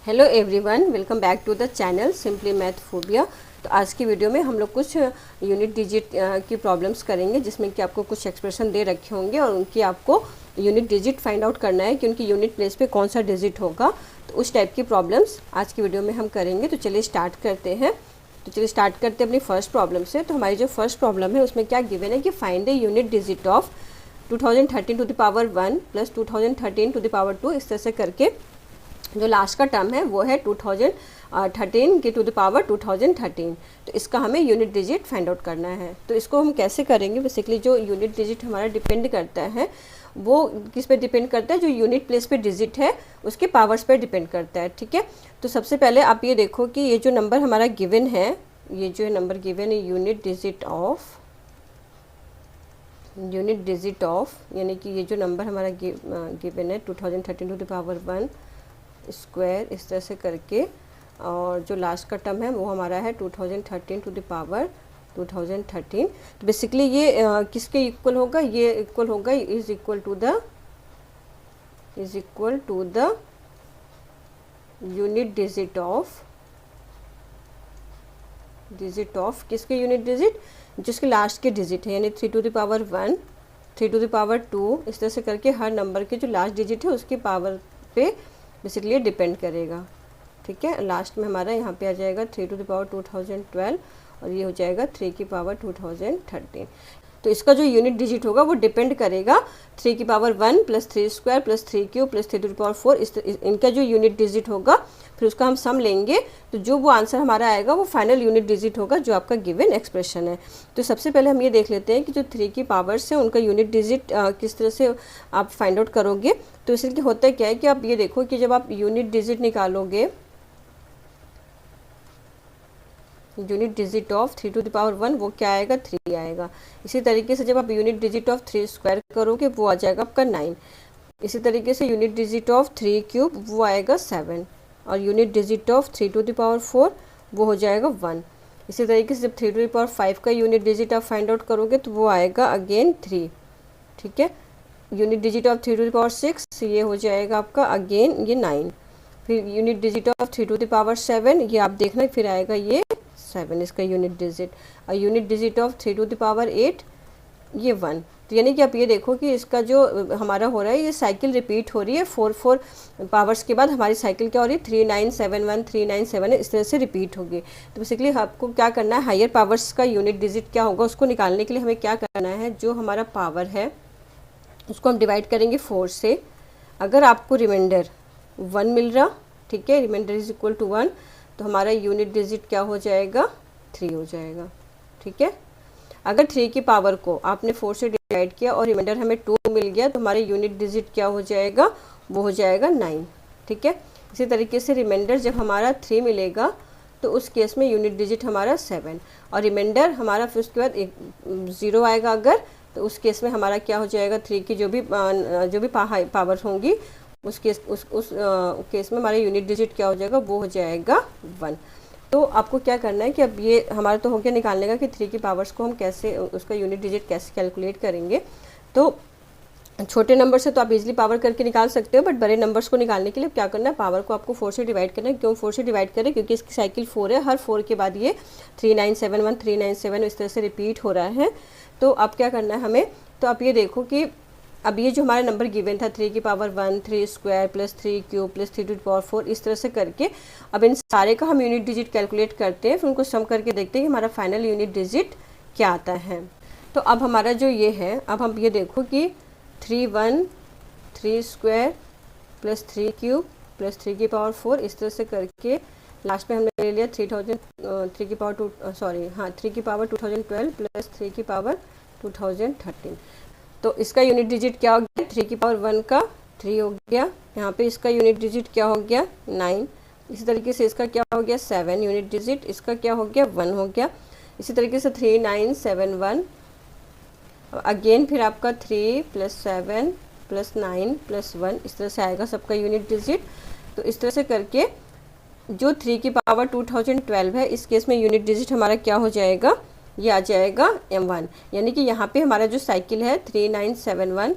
Hello everyone, welcome back to the channel simply math phobia. तो आज की video में हम लोग कुछ यूनिट डिजिट की प्रॉब्लम्स करेंगे, जिसमें कि आपको कुछ एक्सप्रेशन दे रखे होंगे और उनकी आपको यूनिट डिजिट फाइंड आउट करना है कि उनकी यूनिट प्लेस पे कौन सा डिजिट होगा। तो उस टाइप की प्रॉब्लम्स आज की वीडियो में हम करेंगे। तो चलिए स्टार्ट करते हैं। अपनी फर्स्ट प्रॉब्लम से। तो हमारी जो फर्स्ट प्रॉब्लम है उसमें क्या गिवन है कि find the unit digit of 2013 to the power 1 plus 2013 to the power 2, इस तरह से करके जो लास्ट का टर्म है वो है 2013 के टू द पावर 2013। तो इसका हमें यूनिट डिजिट फाइंड आउट करना है। तो इसको हम कैसे करेंगे? बेसिकली जो यूनिट डिजिट हमारा डिपेंड करता है वो किस पे डिपेंड करता है? जो यूनिट प्लेस पे डिजिट है उसके पावर्स पे डिपेंड करता है। ठीक है, तो सबसे पहले आप ये देखो कि ये जो नंबर हमारा गिवन है, ये जो नंबर गिवन है यूनिट डिजिट ऑफ यानी कि ये जो नंबर हमारा गिवन है 2013 टू द पावर 1 स्क्वायर, इस तरह से करके, और जो लास्ट का टर्म है वो हमारा है 2013 टू द पावर 2013। तो बेसिकली ये किसके इक्वल होगा? ये इक्वल होगा is equal to the unit digit of किसके यूनिट डिजिट? जिसके लास्ट के डिजिट है, यानी 3 to the power 1, 3 to the power 2, इस तरह से करके हर नंबर के जो लास्ट डिजिट है उसकी पावर पे बेसिकली डिपेंड करेगा। ठीक है, लास्ट में हमारा यहाँ पे आ जाएगा 3 टू द पावर 2012 और ये हो जाएगा 3 की पावर 2013। तो इसका जो यूनिट डिजिट होगा वो डिपेंड करेगा 3 की power 1 plus 3 square plus 3 cube plus 3 to the power 4, इनका जो यूनिट डिजिट होगा फिर उसका हम सम लेंगे। तो जो वो आंसर हमारा आएगा वो फाइनल यूनिट डिजिट होगा जो आपका गिवन एक्सप्रेशन है। तो सबसे पहले हम ये देख लेते हैं कि जो 3 की पावर्स हैं उनका यूनिट डिजिट किस तरह से आप फाइंड आउट करोगे। तो इसलिए होता क्या है कि आप ये देखो कि जब आप यूनिट डिजिट निकालोगे, unit digit of 3 to the power 1 वो क्या आएगा? 3 आएगा। इसी तरीके से जब आप यूनिट डिजिट ऑफ 3 स्क्वायर करोगे वो आ जाएगा आपका 9। इसी तरीके से यूनिट डिजिट ऑफ 3 क्यूब वो आएगा 7 और unit digit of 3 to the power 4 वो हो जाएगा 1। इसी तरीके से जब 3 टू द पावर 5 का यूनिट डिजिट आप फाइंड आउट करोगे तो वो आएगा अगेन 3। ठीक है, unit digit of 3 to the power 6 ये हो जाएगा आपका अगेन ये 9। फिर unit digit of 3 to the power 7 ये आप देखना फिर आएगा ये 7 इसका यूनिट डिजिट, और unit digit of 3 to the power 8 ये 1। तो यानी कि आप ये देखो कि इसका जो हमारा हो रहा है ये साइकिल रिपीट हो रही है। 4 पावर्स के बाद हमारी साइकिल क्या हो रही है? 3971 397 इस तरह से रिपीट होगी। तो बेसिकली आपको क्या करना है, हायर पावर्स का यूनिट डिजिट क्या होगा उसको निकालने के लिए हमें क्या करना है, जो हमारा पावर है उसको हम डिवाइड करेंगे 4 से। अगर आपको रिमाइंडर 1 मिल रहा, ठीक है, रिमाइंडर इज इक्वल टू 1, तो हमारा यूनिट डिजिट क्या हो जाएगा? 3 हो जाएगा। ठीक है, अगर 3 की पावर को आपने 4 से डिवाइड किया और रिमाइंडर हमें 2 मिल गया तो हमारे यूनिट डिजिट क्या हो जाएगा? वो हो जाएगा 9। ठीक है, इसी तरीके से रिमाइंडर जब हमारा 3 मिलेगा तो उस केस में यूनिट डिजिट हमारा 7 और रिमाइंडर हमारा फिर उसके बाद 0 आएगा अगर, तो उस केस में हमारा क्या हो जाएगा? 3 की जो भी पावर होंगी उस केस में हमारा यूनिट डिजिट क्या हो जाएगा? वो हो जाएगा 1। तो आपको क्या करना है कि अब ये हमारा तो हो गया निकालने का कि 3 की पावर्स को हम कैसे, उसका यूनिट डिजिट कैसे कैलकुलेट करेंगे। तो छोटे नंबर से तो आप इजीली पावर करके निकाल सकते हो, बट बड़े नंबर्स को निकालने के लिए क्या करना है, पावर को आपको 4 से डिवाइड करना है। क्यों 4 से डिवाइड करें? क्योंकि इसकी साइकिल 4 है, हर 4 के बाद ये 3971 397 इस तरह से रिपीट हो रहा है। तो अब क्या करना है हमें, तो आप ये देखो कि अब ये जो हमारा नंबर गिवन था 3 की power 1 3 square plus 3 cube plus 3 to the power 4, इस तरह से करके अब इन सारे का हम यूनिट डिजिट कैलकुलेट करते हैं, फिर उनको सम करके देखते हैं कि हमारा फाइनल यूनिट डिजिट क्या आता है। तो अब हमारा जो ये है, अब हम ये देखो कि 3 स्क्वायर प्लस 3 क्यूब प्लस 3 की पावर 4, इस तरह से करके लास्ट में हमने ले लिया 3 की पावर 2012 प्लस 3 की पावर 2013। तो इसका यूनिट डिजिट क्या हो गया? 3 की पावर 1 का 3 हो गया। यहाँ पे इसका यूनिट डिजिट क्या हो गया? 9। इसी तरीके से इसका क्या हो गया? 7 यूनिट डिजिट, इसका क्या हो गया? 1 हो गया। इसी तरीके से 3971 अगेन फिर आपका 3 प्लस 7 प्लस 9 प्लस 1 इस तरह से आएगा सबका यूनिट डिजिट। तो इस तरह से करके जो 3 की पावर 2012 है इस केस में यूनिट डिजिट हमारा क्या हो जाएगा? ये आ जाएगा M1। यानी कि यहाँ पे हमारा जो साइकिल है 3971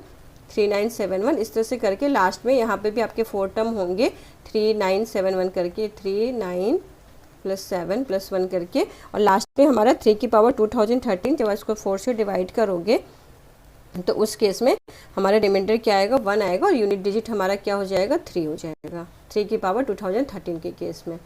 3971, इस तरह से करके लास्ट में यहाँ पे भी आपके 4 टर्म होंगे 3971 करके, 39 + 7 + 1 करके, और लास्ट में हमारा 3 की पावर 2013। जब इसको 4 से डिवाइड करोगे तो उस केस में हमारा रिमाइंडर क्या आएगा, 1 आएगा, और यूनिट डिजिट हमारा क्या हो जाएगा, 3 हो जाएगा, 3 की पावर 2013 के केस में।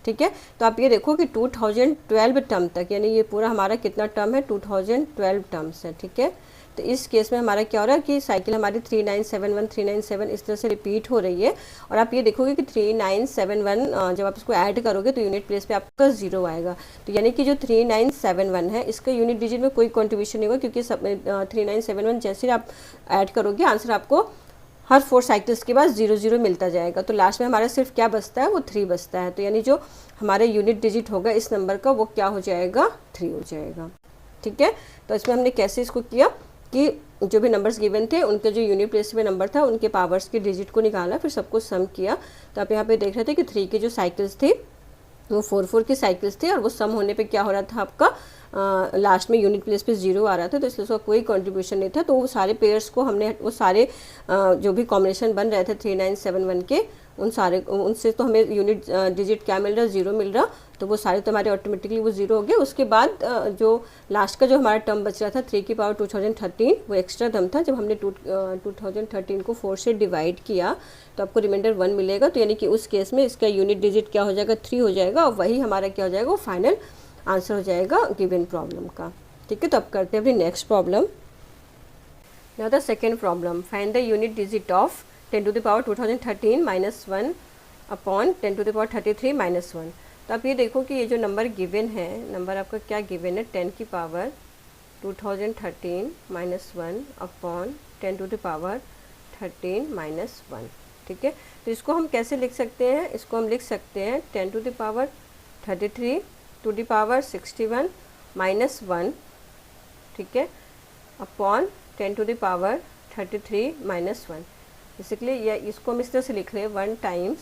ठीक है, तो आप ये देखो कि 2012 टर्म तक, यानी ये पूरा हमारा कितना टर्म है, 2012 टर्म्स है। ठीक है, तो इस केस में हमारा क्या हो रहा है कि साइकिल हमारी 3971 397 इस तरह से रिपीट हो रही है। और आप ये देखोगे कि 3971 जब आप इसको ऐड करोगे तो यूनिट प्लेस पे आपका 0 आएगा। तो यानी कि जो 3971 है इसका यूनिट डिजिट में कोई कॉन्ट्रीब्यूशन नहीं होगा, क्योंकि 3971 जैसे आप ऐड करोगे आंसर आपको हर 4 साइकिल्स के बाद 0 0 मिलता जाएगा। तो लास्ट में हमारा सिर्फ क्या बचता है, वो 3 बचता है। तो यानी जो हमारा यूनिट डिजिट होगा इस नंबर का वो क्या हो जाएगा, 3 हो जाएगा। ठीक है, तो इसमें हमने कैसे इसको किया कि जो भी नंबर्स गिवन थे उनके जो यूनिट प्लेस में नंबर था उनके पावर्स के डिजिट को निकाला, फिर सबको सम किया। तो आप यहाँ पे देख रहे थे कि 3 की जो साइकिल्स थी वो 4 की साइकिल्स थी, और वो सम होने पे क्या हो रहा था आपका लास्ट में यूनिट प्लेस पे 0 आ रहा था, तो इसलिए उसका कोई कंट्रीब्यूशन नहीं था। तो वो सारे पेयर्स को हमने, वो सारे जो भी कॉम्बिनेशन बन रहे थे 3971 के, उनसे तो हमें यूनिट डिजिट क्या मिल रहा है, 0 मिल रहा, तो वो सारे तो हमारे ऑटोमेटिकली वो 0 हो गए। उसके बाद जो लास्ट का जो हमारा टर्म बच रहा था 3 की पावर 2013, वो एक्स्ट्रा टर्म था। जब हमने 2013 को 4 से डिवाइड किया तो आपको रिमाइंडर 1 मिलेगा। तो यानी कि उस केस में इसका यूनिट डिजिट क्या हो जाएगा, 3 हो जाएगा, और वही हमारा क्या हो जाएगा, वो फाइनल आंसर हो जाएगा गिवन प्रॉब्लम का। ठीक है, तो अब करते हैं अपनी next problem. Now the second problem, find the unit digit of 10 to the power 2013 - 1 upon 10 to the power 33 - 1। तो आप ये देखो कि ये जो नंबर गिवन है, नंबर आपका क्या गिवन है, 10 की power 2013 - 1 upon 10 to the power 13 - 1। ठीक है, तो इसको हम कैसे लिख सकते हैं, इसको हम लिख सकते हैं 10 to the power 33 to the power 61 - 1, ठीक है, upon 10 to the power 33 - 1। Basically ये इसको हम इस तरह से लिख रहे हैं 1 times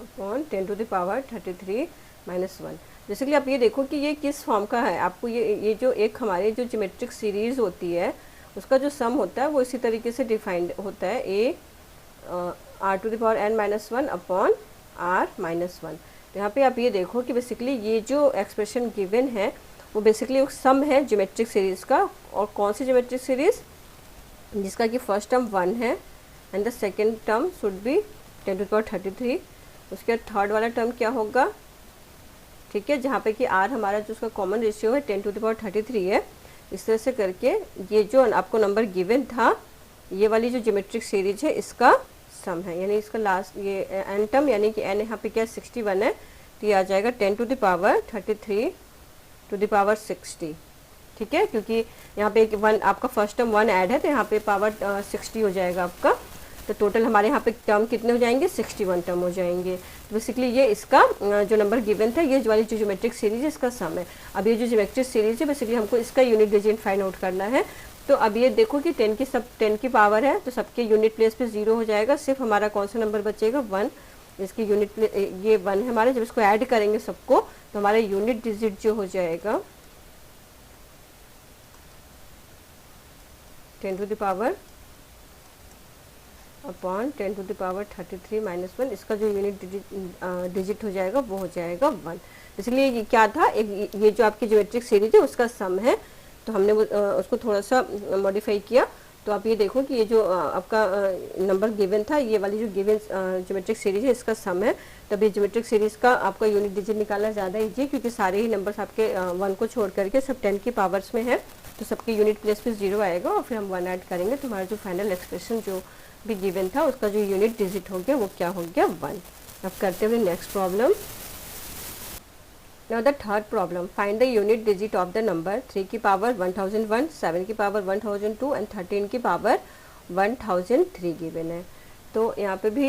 upon 10 to the power 33 - 1। Basically आप ये देखो कि ये किस फॉर्म का है, आपको ये जो एक हमारे जो ज्योमेट्रिक सीरीज होती है उसका जो सम होता है वो इसी तरीके से डिफाइंड होता है, a r⁻n - 1 अपॉन r - 1। तो यहाँ पे आप ये देखो कि बेसिकली ये जो एक्सप्रेशन गिवन है वो बेसिकली एक सम है ज्योमेट्रिक सीरीज़ का। और कौन सी ज्योमेट्रिक सीरीज़, जिसका कि फर्स्ट टर्म 1 है and the second term should be 10 to the power 33। उसके बाद थर्ड वाला टर्म क्या होगा, ठीक है, जहाँ पे कि r हमारा जो उसका कॉमन रेशियो है 10 to the power 33 है। इस तरह से करके ये जो आपको नंबर गिवन था, ये वाली जो ज्योमेट्रिक सीरीज है इसका सम है, यानी इसका लास्ट ये एन टर्म, यानी कि n यहाँ पे क्या 61 है, तो ये आ जाएगा 10 to the power 33 to the power 60। ठीक है, क्योंकि यहाँ पे 1 आपका फर्स्ट टर्म 1 ऐड है तो यहाँ पे पावर 60 हो जाएगा आपका। तो टोटल हमारे यहाँ पे टर्म कितने हो जाएंगे, 61 टर्म हो जाएंगे। तो बेसिकली ये इसका जो नंबर गिवन था, ये वाली जो ज्योमेट्रिक सीरीज है इसका सम है। अब ये जो ज्योमेट्रिक सीरीज है बेसिकली हमको इसका यूनिट डिजिट फाइंड आउट करना है। तो अब ये देखो कि 10 की पावर है तो सबके यूनिट प्लेस पे 0 हो जाएगा, सिर्फ हमारा कौन सा नंबर बचेगा, 1। इसकी यूनिट ये 1 है हमारे, जब इसको ऐड करेंगे सबको तो हमारा यूनिट डिजिट जो हो जाएगा 10 to the power upon 10 to the power 33 - 1। इसका जो यूनिट डिजिट हो जाएगा वो हो जाएगा 1। इसलिए ये क्या था, एक ये जो आपकी ज्योमेट्रिक सीरीज है उसका सम है, तो हमने उसको थोड़ा सा मॉडिफाई किया। तो आप ये देखो कि ये जो आपका नंबर गिवन था, ये वाली जो गिवन ज्योमेट्रिक सीरीज है इसका सम है। तब ये ज्योमेट्रिक सीरीज का आपका यूनिट डिजिट निकालना ज़्यादा ईजी है, क्योंकि सारे ही नंबर्स आपके 1 को छोड़ करके सब 10 की पावर्स में है, तो सबके यूनिट प्लेस पे 0 आएगा और फिर हम 1 ऐड करेंगे तो हमारा जो फाइनल एक्सप्रेशन जो भी गिवन था उसका जो यूनिट डिजिट हो गया वो क्या हो गया, 1। अब करते हैं next problem. Now the third problem, find the unit digit of the number 3 की पावर 1001, 7 की पावर 1002 एंड 13 की पावर 1003 गिवन है। तो यहाँ पे भी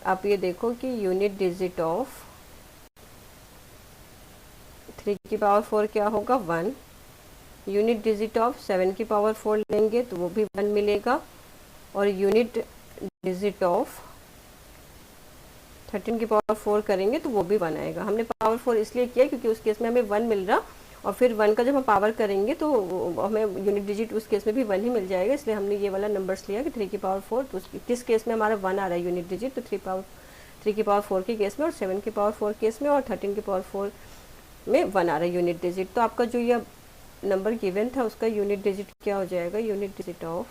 आप ये देखो कि यूनिट डिजिट ऑफ 3 की पावर 4 क्या होगा, 1। यूनिट डिजिट ऑफ 7 की पावर 4 लेंगे तो वो भी 1 मिलेगा, और यूनिट डिजिट ऑफ 13 की पावर 4 करेंगे तो वो भी 1 आएगा। हमने पावर 4 इसलिए किया क्योंकि उस केस में हमें 1 मिल रहा और फिर 1 का जब हम पावर करेंगे तो हमें यूनिट डिजिट उस केस में भी 1 ही मिल जाएगा, इसलिए हमने ये वाला नंबर्स लिया कि 3 की पावर 4। तो किस केस में हमारा 1 आ रहा है यूनिट डिजिट, तो 3 की पावर 4 के केस में, और 7 की पावर 4 केस में, और 13 की पावर 4 में 1 आ रहा है यूनिट डिजिट। तो आपका जो ये नंबर गिवन था उसका यूनिट डिजिट क्या हो जाएगा, यूनिट डिजिट ऑफ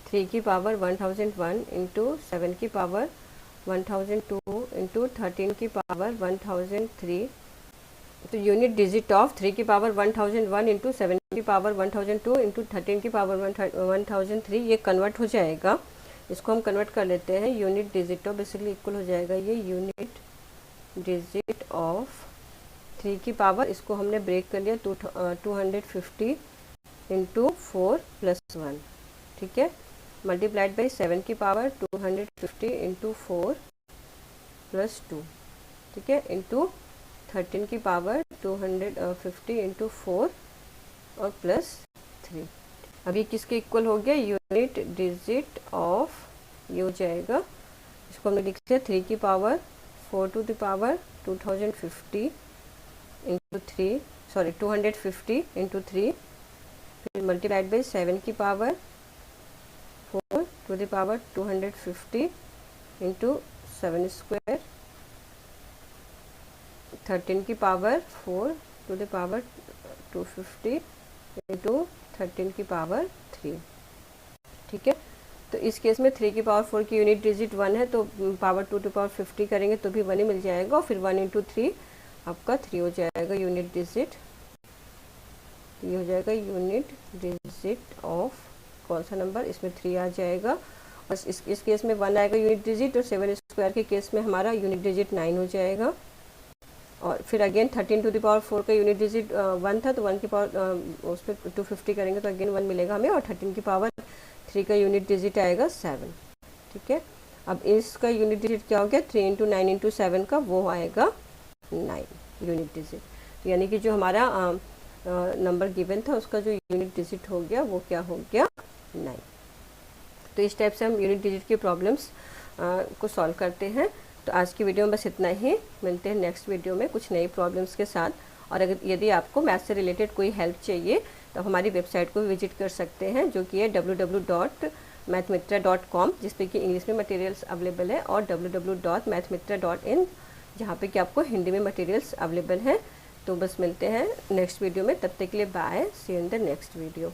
3 की पावर 1001 इंटू 7 की पावर 1002 इंटू 13 की पावर 1003। तो यूनिट डिजिट ऑफ 3 की पावर 1001 इंटू 7 की पावर 1002 इंटू 13 की पावर 1003 ये कन्वर्ट हो जाएगा। इसको हम कन्वर्ट कर लेते हैं unit digit of, basically equal हो जाएगा ये यूनिट डिजिट ऑफ 3 की पावर, इसको हमने ब्रेक कर लिया 250 इंटू 4 प्लस 1, ठीक है, मल्टीप्लाइड बाई 7 की पावर 250 इंटू 4 प्लस 2, ठीक है, इंटू 13 की पावर 250 इंटू 4 और प्लस 3। अब ये किसके इक्वल हो गया, यूनिट डिजिट ऑफ, ये हो जाएगा, इसको हमने लिख लिया 3 की power 4 to the power 2050 into 3, sorry 250 into 3, फिर मल्टीप्लाइड बाई 7 की power 4 to the power 250 into 7 square, 13 की power 4 to the power 250 into 13 की पावर 3, ठीक है। तो इस केस में 3 की पावर 4 की यूनिट डिजिट 1 है, तो पावर 2 टू पावर 50 करेंगे तो भी 1 ही मिल जाएगा, और फिर 1 इंटू 3 आपका 3 हो जाएगा यूनिट डिजिट। ये हो जाएगा यूनिट डिजिट ऑफ कौन सा नंबर, इसमें 3 आ जाएगा, और इस केस में 1 आएगा यूनिट डिजिट, और 7 स्क्वायर के केस में हमारा यूनिट डिजिट 9 हो जाएगा। और फिर अगेन 13 टू द पावर 4 का यूनिट डिजिट 1 था, तो 1 की पावर उस पर 250 करेंगे तो अगेन 1 मिलेगा हमें, और 13 की पावर 3 का यूनिट डिजिट आएगा 7, ठीक है। अब इसका यूनिट डिजिट क्या हो गया, 3 इंटू 9 इंटू 7 का वो आएगा 9 यूनिट डिजिट, यानी कि जो हमारा नंबर गिवन था उसका जो यूनिट डिजिट हो गया वो क्या हो गया, 9। तो इस टाइप से हम यूनिट डिजिट की प्रॉब्लम्स को सॉल्व करते हैं। तो आज की वीडियो में बस इतना ही, मिलते हैं नेक्स्ट वीडियो में कुछ नई प्रॉब्लम्स के साथ। और अगर यदि आपको मैथ से रिलेटेड कोई हेल्प चाहिए तो हमारी वेबसाइट को विजिट कर सकते हैं, जो कि है www.mathmitra.com, जिस पे कि इंग्लिश में मटेरियल्स अवेलेबल है, और www.mathmitra.in, जहाँ पे कि आपको हिंदी में मटेरियल्स अवेलेबल हैं। तो बस मिलते हैं नेक्स्ट वीडियो में, तब तक के लिए bye, see you in the next video.